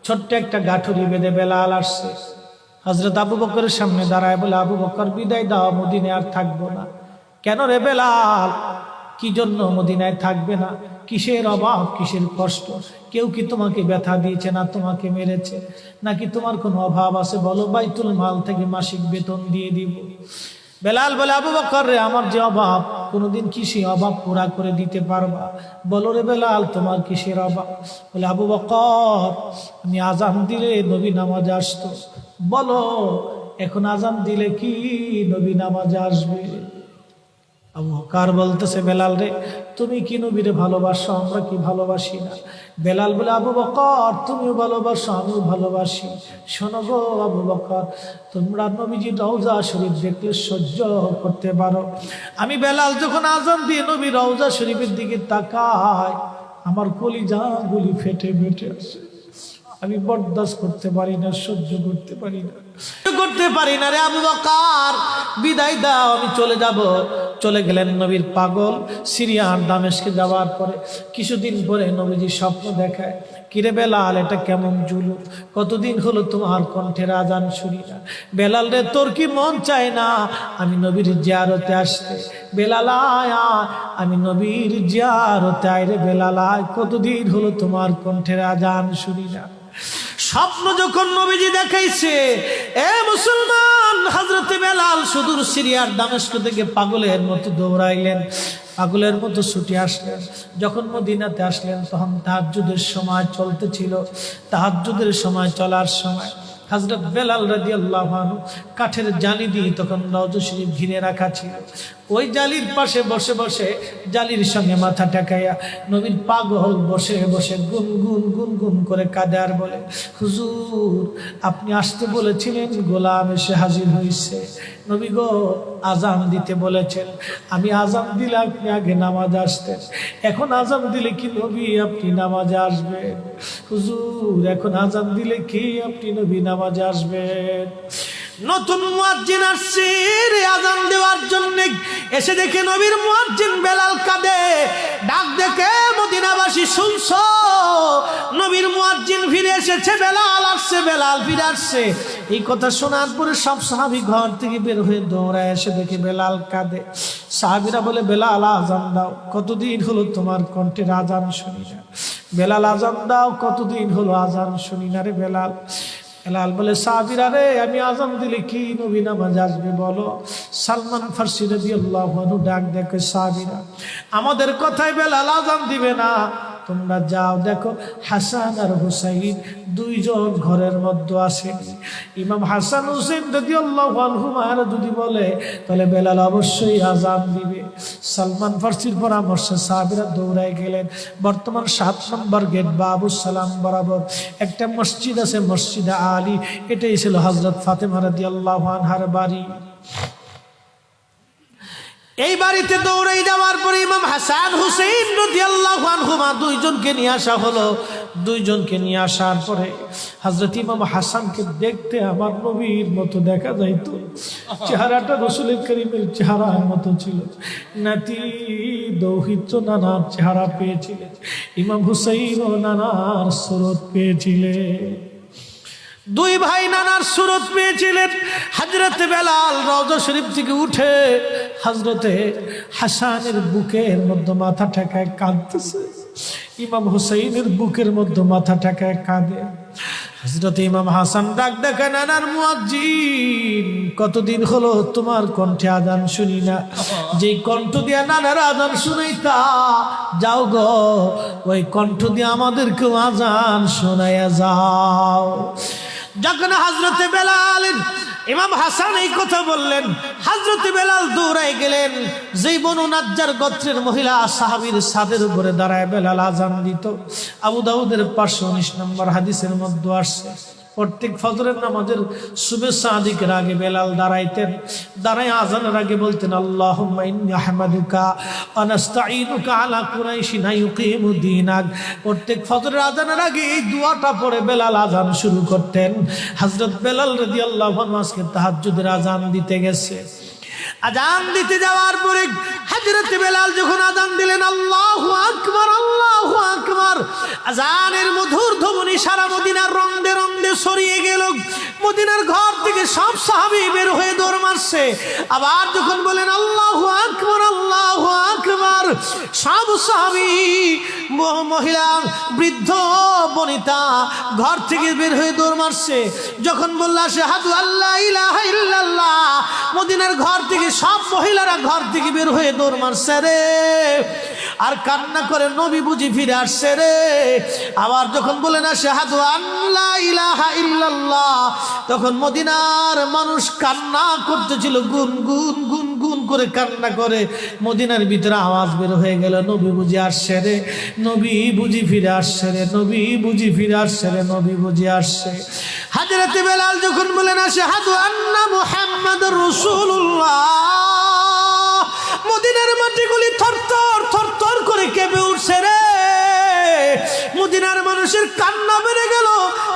ছোট্ট একটা গাঠুরি বেঁধে বেলাল আসছে। হযরত আবু বকরের সামনে দাঁড়ায় বলে, আবু বকর বিদায় দাও, মদিনায় আর থাকবো না। কেন রে বেলাল, কি জন্য মদিনায় থাকবে না? কিসের অভাব, কিসের কষ্ট? কেউ কি তোমাকে ব্যথা দিয়েছে, না তোমাকে মেরেছে, নাকি তোমার কোনো অভাব আছে? বলো, বাইতুল মাল থেকে মাসিক বেতন দিয়ে দিব। বেলাল বলে, আবু বকর রে, আমার যে অভাব, কোনোদিন কি সেই অভাব পুরা করে দিতে পারবা? বলো রে বেলাল, তোমার কিসের অভাব? বলে, আবু বকর, আমি আজান দিলে নবী নামাজে আসতো। বলো, এখন আজান দিলে কি নবী নামাজে আসবে? আবু বকর বলতেছে, বেলাল রে, তুমি কি নবীরে ভালোবাসো, আমরা কি ভালোবাসি না? বেলাল বলে, আবু বকর, তুমিও ভালোবাসো, আমিও ভালোবাসি। শোনো গো আবু বকর, তোমরা নবীজি রওজা শরীফ দেখলে সহ্য করতে পারো? আমি বেলাল যখন আজান দিয়ে নবী রওজা শরীফের দিকে তাকাই, আমার কলিজা গুলি ফেটে ফেটে আসে। আমি বরদাস্ত করতে পারি না, সহ্য করতে পারি না, করতে পারি না রে আবু বকর, বিদায় দাও, আমি চলে যাব। চলে গেলেন নবীর পাগল। সিরিয়ার দামেস্কে যাওয়ার পরে কিছুদিন পরে নবীজি স্বপ্ন দেখায়, কিরে বেলাল, এটা কেমন জুলুম? কতদিন হলো তোমার কণ্ঠের আজান শুনি না। বেলাল রে, তোর কি মন চায় না আমি নবীর জিয়ারতে আসতে? বেলাল আয়, আমি নবীর জিয়ারতে আয় রে বেলাল আয়, কতদিন হলো তোমার কণ্ঠের আজান শুনি না। স্বপ্ন যখন নবীজি দেখাইছে, এ মুসলমান, হযরতে বেলাল সুদূর সিরিয়ার দামেস্ক থেকে পাগলের মতো দৌড়াইলেন, পাগলের মতো ছুটে আসলেন। যখন মদিনাতে আসলেন, তখন তাহাজ্জুদের সময় চলতেছিল। তাহাজ্জুদের সময় চলার সময় হযরত বেলাল রাদিয়াল্লাহু আনহু কাঠের জালি দিয়ে তখন রওজা শরীফ ঘিরে রাখা ছিল। ওই জালির পাশে বসে বসে, জালির সঙ্গে মাথা ঠেকাইয়া নবীর পাগল বসে বসে গুনগুন গুনগুন করে কাঁদে আর বলে, হুজুর, আপনি আসতে বলেছিলেন, গোলাম এসে হাজির হয়েছে। নবী গো, আজান দিতে বলেছেন, আমি আজান দিলে আপনি আগে নামাজে আসতেন, এখন আজান দিলে কি নবী আপনি নামাজে আসবেন? হুজুর, এখন আজান দিলে কি আপনি নবী নামাজে আসবেন? নতুন মুয়াজ্জিন আসছে আজান দেওয়ার জন্য, এসে দেখে নবীর মুয়াজ্জিন বেলাল কাঁদে। ডাক দেখে মদিনাবাসী, শুনছো, নবীর মুয়াজ্জিন ফিরে এসেছে, বেলাল আসছে, বেলাল ফিরে আসছে। এই কথা শোনার পরে সব সাহাবী ঘর থেকে বের হয়ে দৌড়ায় এসে দেখে বেলাল কাঁদে। সাহাবীরা বলে, বেলাল আজান দাও, কতদিন হলো তোমার কণ্ঠের আজান শুনি না। বেলাল আজান দাও, কতদিন হলো আজান শুনি না রে বেলাল। বেলাল বলে, সাহাবীরা রে, আমি আজান দিলে কি নবী নামাজে আসবে বলো? সালমান ফারসি রাদিয়াল্লাহু আনহু ডাক দেখে, সাহাবীরা, আমাদের কথায় বেলাল আজান দিবে না, তোমরা যাও দেখো হাসান আর হুসাইন দুইজন ঘরের মধ্যে আসেন। ইমাম হাসান হুসেন রাদিয়াল্লাহু আনহুমা যদি বলে, তাহলে বেলাল অবশ্যই আজান দিবে। সালমান ফারসির পরামর্শে সাহাবীরা দৌড়ায় গেলেন। বর্তমান 7 নম্বর গেট বাবু সালাম বরাবর একটা মসজিদ আছে, মসজিদে আলী। এটাই ছিল হযরত ফাতেমা রাদিয়াল্লাহু আনহার বাড়ি। এই বাড়িতে দৌড়াই যাওয়ার পরে ইমাম হাসান হুসেইন রাদিয়াল্লাহু আনহুমা দুইজনকে নিয়ে আসা হলো। দুইজনকে নিয়ে আসার পরে হযরত ইমাম হাসানকে দেখতে আমার নবীর মতো দেখা যাইতো, চেহারাটা রাসূল করিমের চেহারার মতো ছিল। নাতি দৌহিত্র নানার চেহারা পেয়েছিলেন, ইমাম হুসাইন ও নানার সুরত পেয়েছিলেন। দুই ভাই নানার সুরত পেয়েছিলেন। হযরতে বেলাল রওজা শরীফ থেকে উঠে হযরতে হাসানের বুকের মধ্যে মাথা ঠেকায় কাঁদতেছে, ইমাম হুসাইনের বুকের মধ্যে মাথা ঠেকায় কাঁদে। হযরত ইমাম হাসান ডাক দেখে, নানার মুয়াজ্জিন, কতদিন হলো তোমার কণ্ঠে আজান শুনি না, যেই কণ্ঠ দিয়া নানার আজান শুনাইতা, যাও গো ওই কণ্ঠ দিয়ে আমাদেরকেও আজান শোনাইয়া যাও। যখন হযরতে বেলাল ইমাম হাসান এই কথা বললেন, হযরতে বেলাল দৌড়ায় গেলেন। যেই বনু নাজ্জার গোত্রের মহিলা সাহাবীর ছাদের উপরে দাঁড়ায় বেলাল আজান দিত। আবু দাউদের 519 নম্বর হাদিসের মধ্যে আসছে, প্রত্যেক ফজরের নামাজের শুভেচ্ছা আদিকের আগে বেলাল দাঁড়াইতেন। দাঁড়ায় আজানের আগে বলতেন, আল্লাহুম্মা ইন্নী আহমাদুকা ওয়া নাস্তাঈনুকা আলা কুরাইশিন ইউকিমু দীনাক। প্রত্যেক ফজরের আজানের আগে এই দোয়াটা পড়ে বেলাল আজান শুরু করতেন। হযরত বেলাল রাদিয়াল্লাহু আনহু আজকে তাহাজ্জুদের আজান দিতে গেছে। আজান দিতে যাওয়ার পরে হযরত বেলাল যখন আজান দিলেন, আল্লাহু আকবার, আল্লাহু আকবার, আজানের মধুর ধ্বনি সারা মদিনার রন্দে রন্দে ছড়িয়ে গেল। মদিনার ঘর থেকে সব সাহাবী বের হয়ে দৌড় মারছে। আবার যখন বলেন আল্লাহু আকবার, আল্লাহু আকবার, সব সাহাবী, মহিলা, বৃদ্ধ, বনিতা ঘর থেকে বের হয়ে দৌড় মারছে। যখন বলল আশহাদু আল্লা ইলাহা ইল্লাল্লাহ, মদিনার ঘর থেকে সব মহিলারা ঘর থেকে বের হয়ে দৌড় মারছে রে, আর কান্না করে নবী বুঝি ফিরে আসছে রে। আবার যখন বলেন আশহাদু আল্লা ইলাহা ইল্লাল্লাহ, তখন মদিনার মানুষ কান্না করতেছিল, গুন গুন গুন গুন করে কান্না করে। মদিনার ভিতরে আওয়াজ বের হয়ে গেল, নবী বুঝি আসছে রে, নবী বুঝি ফিরে আসছে রে, নবী বুঝি ফিরে আসছে রে, নবী বুঝি আসছে। হযরত বেলাল যখন বলেন আশহাদু আন্না মুহাম্মাদুর রাসূলুল্লাহ, মদিনার মাটিগুলি থরথর থরথর করে কেঁপে উঠছে রে। মদিনার মানুষের কান্না বেড়ে গেল।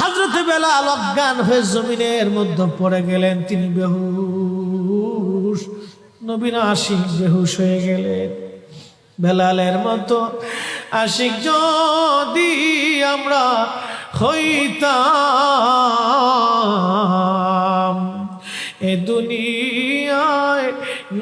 হযরত বেলাল অজ্ঞান হয়ে জমিনের মধ্যে পড়ে গেলেন, তিনি বেহুশ। নবীর আশিক বেহুশ হয়ে গেলেন। বেলালের মতো আশিক যদি আমরা হইতাম, এ দুনিয়ায়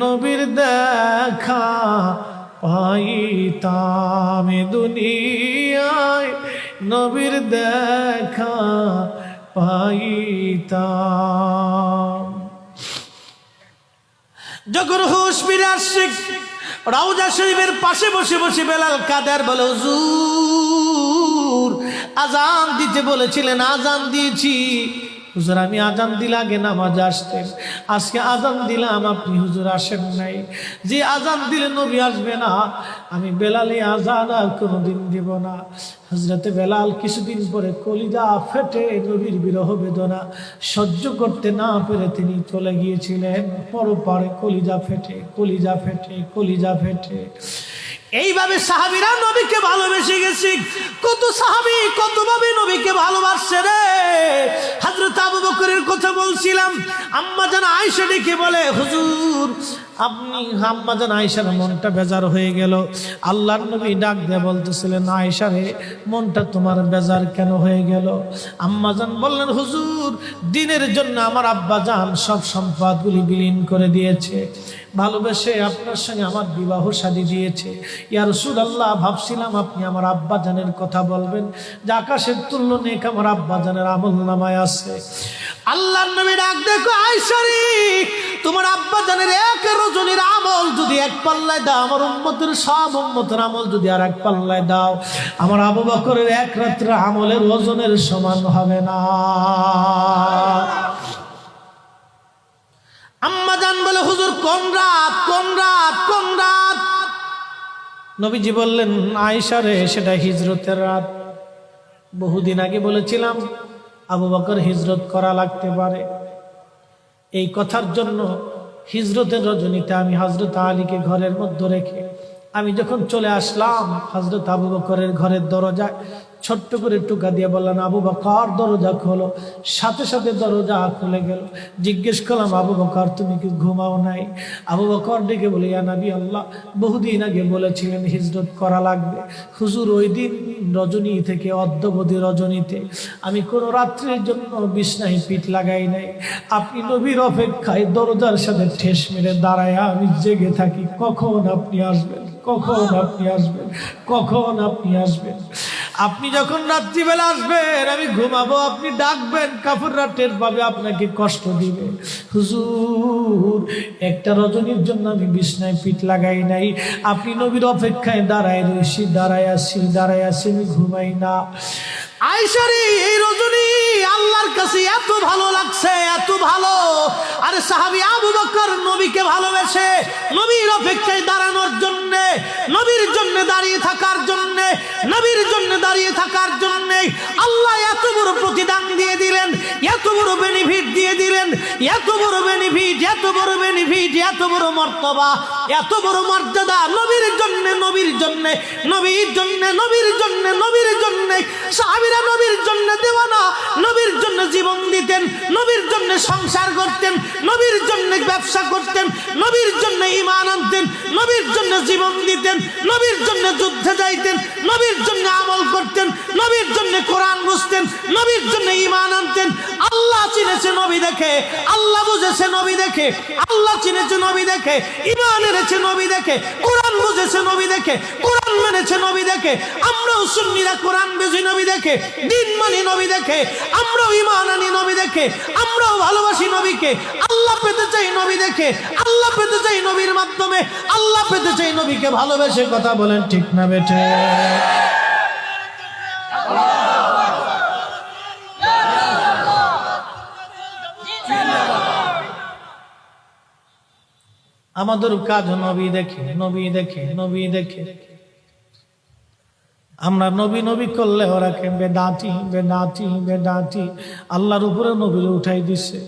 নবীর দেখা পাইতাম, এ দুনিয়ায় নবীর দেখা পাইতাম। যখন হুঁশ ফিরে আসছে, রওজা শরীফের পাশে বসে বসে বেলাল কাদের বলে, হুজুর আজান দিতে বলেছিলেন, আজান দিয়েছি হুজুর, আমি আজান দিলে আগে নামাজ আসতেন, আজকে আজান দিলাম আপনি হুজুর আসেন নাই। যে আজান দিলে নবী আসবে না, আমি বেলালে আজান আর কোনোদিন দিব না। হযরতে বেলাল কিছুদিন পরে কলিজা ফেটে, নবীর বিরহ বেদনা সহ্য করতে না পেরে তিনি চলে গিয়েছিলেন পরপারে। কলিজা ফেটে, কলিজা ফেটে, কলিজা ফেটে। এইভাবে সাহাবীরা নবীকে ভালোবেসে গেছে। কত সাহাবী কতভাবে নবীকে ভালোবাসছে রে। হযরত আবু বকরের কথা বলছিলাম, আম্মা জান আয়েশা ডেকে বলে, হুজুর আপনি, আম্মা জান আয়েশার মনটা বেজার হয়ে গেল। আল্লাহর নবী ডাক দিয়ে বলতেছিলেন, আয়েশা রে মনটা তোমার বেজার কেন হয়ে গেল? আম্মা জান বললেন, হুজুর দিনের জন্য আমার আব্বা জান সব সম্পদগুলি বিলীন করে দিয়েছে, ভালোবেসে আপনার সঙ্গে আমার বিবাহ শাদী দিয়েছে। ইয়া রাসূলুল্লাহ, ভাবছিলাম আপনি আমার আব্বা জানের কথা বলবেন, যে আকাশের তুল্য নেক আমার আব্বা জানের আমল নামায় আছে। আল্লাহর নবী ডাক দেখো, আয়েশা রে তোমার আব্বা জানের এক রজনীর আমল যদি এক পাল্লায় দাও, আমার উম্মতের সব উম্মতের আমল যদি আর এক পাল্লায় দাও, আমার আবু বকরের এক রাত্রে আমলের ওজনের সমান হবে না। আম্মা জান বলে, হুজুর কোন রাত, কোন রাত, কোন রাত? নবীজি বললেন, আয়েশা রে সেটা হিজরতের রাত। বহুদিন আগে বলেছিলাম আবু বকর হিজরত করা লাগতে পারে। এই কথার জন্য হিজরতের রজনীতে আমি হযরত আলীকে ঘরের মধ্যে রেখে আমি যখন চলে আসলাম, হযরত আবু বকরের ঘরের দরজায় ছোট্ট করে টুকা দিয়ে বললেন, আবু বকর দরজা খোলো। সাথে সাথে দরজা খুলে গেল। জিজ্ঞেস করলাম, আবু বকর তুমি কি ঘুমাও নাই? আবু বকর ডেকে বলে, ইয়া নবী আল্লাহ, বহুদিন আগে বলেছিলেন হিজরত করা লাগবে। হুজুর ওই দিন রজনী থেকে অদ্যবধি রজনীতে আমি কোনো রাত্রের জন্য বিছনায় পিঠ লাগাই নাই। আপনি নবীর অপেক্ষায় দরজার সাথে ঠেস মেরে দাঁড়ায় আমি জেগে থাকি, কখন আপনি আসবেন, কখন আপনি আসবেন, কখন আপনি আসবেন। আপনি যখন রাত্রিবেলা আসবেন আমি ঘুমাবো, আপনি ডাকবেন, কাফেররা টের পাবে, আপনাকে কষ্ট দিবে। হুজুর একটা রজনীর জন্য আমি বিছনায় পিঠ লাগাই নাই, আপনি নবীর অপেক্ষায় দাঁড়ায় রয়েছি, দাঁড়ায় আসি, দাঁড়ায় আসি, আমি ঘুমাই না। আয়েশা রে এই রজনী আল্লাহর কাছে এত ভালো লাগছে, এত ভালো। আরে সাহাবী আবু বকর নবীকে ভালোবেসে নবীর অপেক্ষায় দাঁড়ানোর জন্য, নবীর জন্য দাঁড়িয়ে থাকার জন্য, নবীর জন্য দাঁড়িয়ে থাকার জন্য আল্লাহ এত বড় প্রতিদান দিয়ে দিলেন, এত বড় বেনিফিট দিয়ে দিলেন, এত বড় বেনিফিট, এত বড় বেনিফিট, এত বড় মর্তবা, এত বড় মর্যাদা নবীর জন্য, নবীর জন্য, নবীর জন্য, নবীর জন্য, নবীর জন্য। সাহাবীরা নবীর জন্য দেওয়ানা, নবীর জন্য জীবন দিতেন। নবীর জন্য সংসার করতেন, নবীর জন্য ব্যবসা করতেন, নবীর জন্য ঈমান আনতেন, নবীর জন্য জীবন দিতেন, নবীর জন্য যুদ্ধে যাইতেন, নবীর জন্য আমল করতেন, নবীর জন্য কোরআন বুঝতেন, নবীর জন্য ঈমান আনতেন। আল্লাহ চিনেছে নবী দেখে, আল্লাহ বুঝেছে নবী দেখে, আল্লাহ চিনেছে নবী দেখে, ঈমান এনেছে নবী দেখে, কোরআন বুঝেছে নবী দেখে, কোরআন মেনেছে নবী দেখে। আমরাও সুন্নিরা কোরআন বুঝি নবী দেখে, দিন মানি নবী দেখে, আমরাও ঈমান আনি নবী দেখে, আমরাও ভালোবাসি নবীকে। আল্লাহ পেতে চাই নবী দেখে, আল্লাহ পেতে চাই নবীর মাধ্যমে, আল্লাহ পেতে চাই নবীকে ভালোবেসে। কথা বলেন ঠিক না বেঠে? আমাদের কাজ নবী দেখে, নবী দেখে, নবী দেখে। আমরা নবী নবী করলে ওরা কে বেদাতি, বেদাতি, বেদাতি। আল্লাহর উপরে নবীরে উঠাই দিচ্ছে।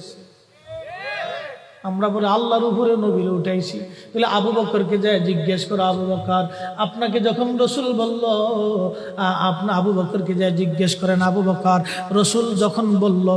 আমরা বলে আল্লাহর উপরে নবীরে উঠাইছি। তাহলে আবু বকরকে যায় জিজ্ঞেস করো, আবু বকর আপনাকে যখন রসুল বলল, আপনি আবু বকরকে যায় জিজ্ঞেস করেন, আবু বকর রসুল যখন বলল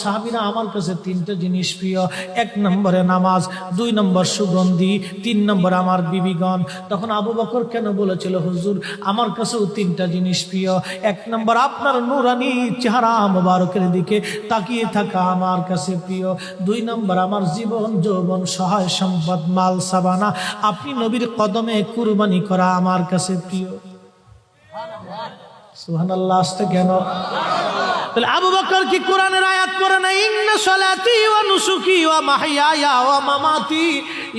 সাহাবীরা আমার কাছে তিনটা জিনিস প্রিয়, 1 নম্বরে নামাজ, 2 নম্বর সুগন্ধি, 3 নম্বর আমার বিবিগণ। তখন আবু বকর কেন বলেছিল, হুজুর আমার কাছেও 3টা জিনিস প্রিয়। 1 নম্বর আপনার নূরানি চেহারা মোবারকের দিকে তাকিয়ে থাকা আমার কাছে প্রিয়। 2 নম্বর আমার জীবন যৌবন সহায় সম্পদ মাল সাবানা আপনি নবীর কদমে কুরবানি করা আমার কাছে প্রিয়। সুবহানাল্লাহ। আসতে কেন? তাহলে আবু বকর কি কোরআনের আয়াত পড়ে না? ইন্না সালাতি ওয়া নুসুকি ওয়া মাহইয়ায়া ওয়া মামাতি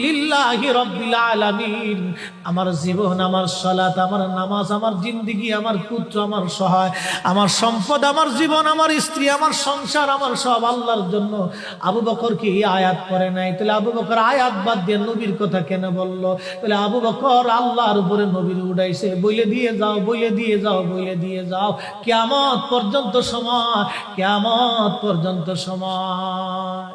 লিল্লাহি রাব্বিল আলামিন। আমার জীবন, আমার সালাত, আমার নামাজ, আমার জিন্দেগি, আমার পুত্র, আমার সহায়, আমার সম্পদ, আমার জীবন, আমার স্ত্রী, আমার সংসার, আমার সব আল্লাহর জন্য। আবু বকর কি এই আয়াত পড়ে নাই? তাহলে আবু বকর আয়াত বাদ দিয়ে নবীর কথা কেন বললো? তাহলে আবু বকর আল্লাহর উপরে নবীর উড়াইছে। বলে দিয়ে যাও, বলে দিয়ে যাও, বলে দিয়ে যাও, কিয়ামত পর্যন্ত সময়, কিয়ামত পর্যন্ত সময়।